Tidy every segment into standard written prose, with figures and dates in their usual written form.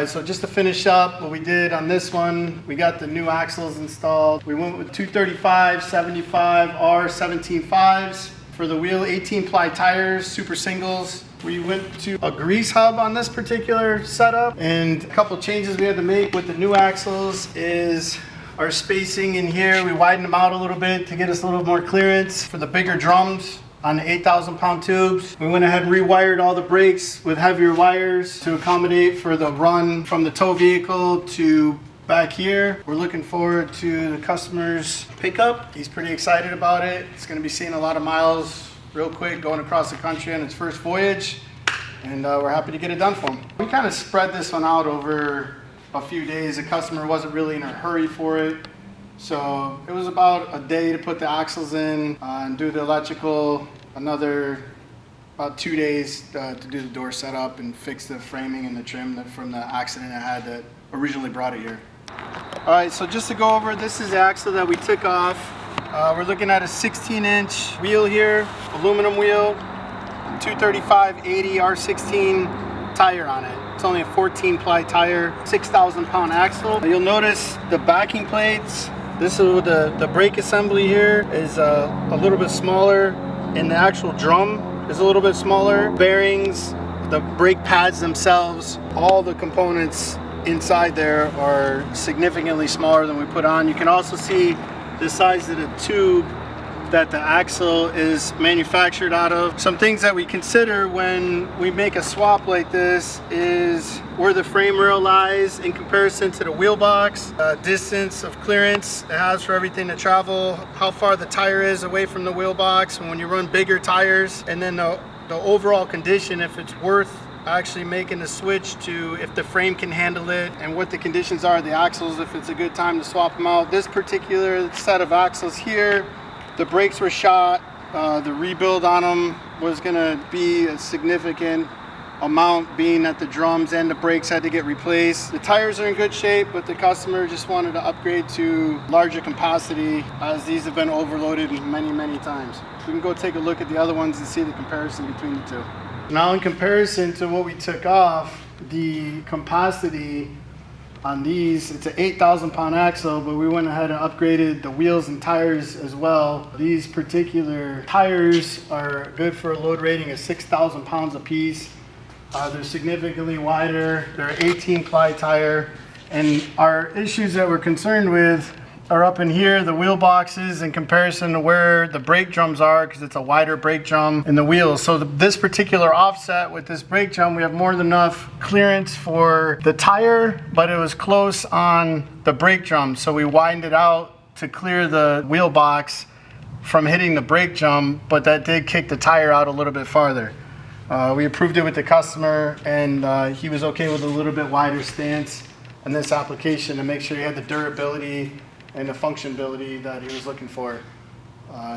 Alright, so just to finish up what we did on this one, we got the new axles installed. We went with 235 75 R17.5s. For the wheel, 18 ply tires, super singles. We went to a grease hub on this particular setup, and a couple changes we had to make with the new axles is our spacing in here. We widened them out a little bit to get us a little more clearance for the bigger drums on the 8,000 pound tubes. We went ahead and rewired all the brakes with heavier wires to accommodate for the run from the tow vehicle to back here. We're looking forward to the customer's pickup. He's pretty excited about it. It's going to be seeing a lot of miles real quick going across the country on its first voyage, and we're happy to get it done for him. We kind of spread this one out over a few days. The customer wasn't really in a hurry for it, so it was about a day to put the axles in and do the electrical, another about 2 days to do the door setup and fix the framing and the trim from the accident I had that originally brought it here. Alright, so just to go over, this is the axle that we took off. We're looking at a 16-inch wheel here, aluminum wheel, 235/80 R16 tire on it. It's only a 14 ply tire, 6,000 pound axle. You'll notice the backing plates. This is the brake assembly here is a little bit smaller, and the actual drum is a little bit smaller. Bearings, the brake pads themselves, all the components inside there are significantly smaller than we put on. You can also see the size of the tube that the axle is manufactured out of. Some things that we consider when we make a swap like this is where the frame rail lies in comparison to the wheel box, distance of clearance it has for everything to travel, how far the tire is away from the wheel box when you run bigger tires, and then the overall condition, if it's worth actually making the switch to if the frame can handle it, and what the conditions are of the axles, if it's a good time to swap them out. This particular set of axles here, the brakes were shot. The rebuild on them was going to be a significant amount, being that the drums and the brakes had to get replaced. The tires are in good shape, but the customer just wanted to upgrade to larger capacity, as these have been overloaded many times. We can go take a look at the other ones and see the comparison between the two. Now, in comparison to what we took off, the capacity on these, it's an 8,000 pound axle, but we went ahead and upgraded the wheels and tires as well. These particular tires are good for a load rating of 6,000 pounds a piece. They're significantly wider. They're an 18 ply tire, and our issues that we're concerned with are up in here, the wheel boxes in comparison to where the brake drums are, because it's a wider brake drum in the wheels. So this particular offset with this brake drum, we have more than enough clearance for the tire, but it was close on the brake drum. So we widened it out to clear the wheel box from hitting the brake drum, but that did kick the tire out a little bit farther. We approved it with the customer, and he was okay with a little bit wider stance in this application to make sure he had the durability and the functionality that he was looking for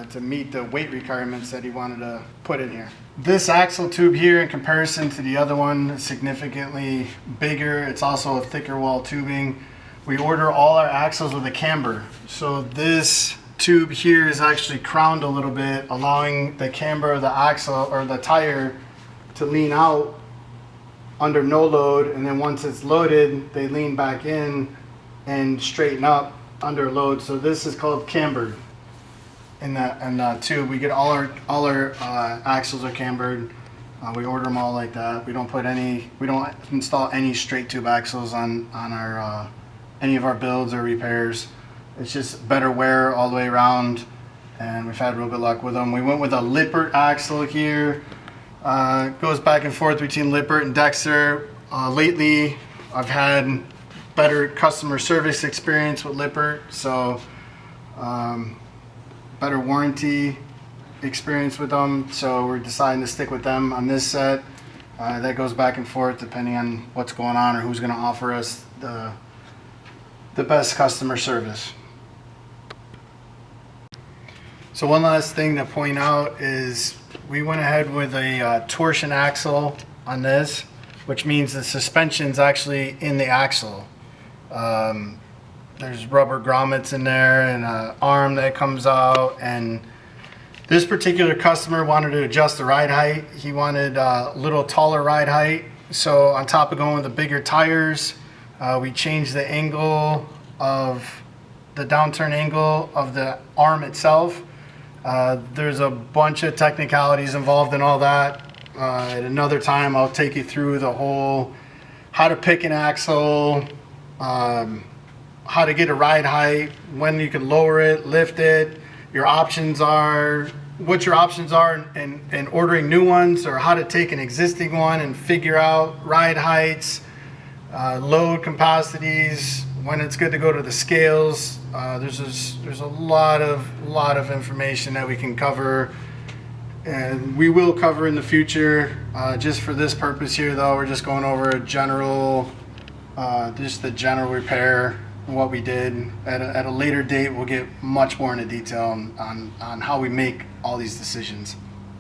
to meet the weight requirements that he wanted to put in here. This axle tube here, in comparison to the other one, is significantly bigger. It's also a thicker wall tubing. We order all our axles with a camber. So this tube here is actually crowned a little bit, allowing the camber of the axle or the tire to lean out under no load, and then once it's loaded, they lean back in and straighten up under load. So this is called cambered in that tube. We get all our axles are cambered. We order them all like that. We don't install any straight tube axles on our any of our builds or repairs. It's just better wear all the way around, and we've had real good luck with them. We went with a Lippert axle here. Goes back and forth between Lippert and Dexter. Lately, I've had better customer service experience with Lippert, so better warranty experience with them, so we're deciding to stick with them on this set. That goes back and forth depending on what's going on or who's going to offer us the best customer service. So one last thing to point out is we went ahead with a torsion axle on this, which means the suspension's actually in the axle. There's rubber grommets in there and an arm that comes out, and this particular customer wanted to adjust the ride height. He wanted a little taller ride height So on top of going with the bigger tires, we changed the angle of the downturn angle of the arm itself. There's a bunch of technicalities involved in all that. At another time, I'll take you through the whole how to pick an axle, how to get a ride height, when you can lower it, lift it, your options are, what your options are in ordering new ones, or how to take an existing one and figure out ride heights, load capacities, when it's good to go to the scales. There's a lot of information that we can cover, and we will cover in the future. Just for this purpose here, though, we're just going over a general, just the general repair, what we did. At a later date, we'll get much more into detail on how we make all these decisions.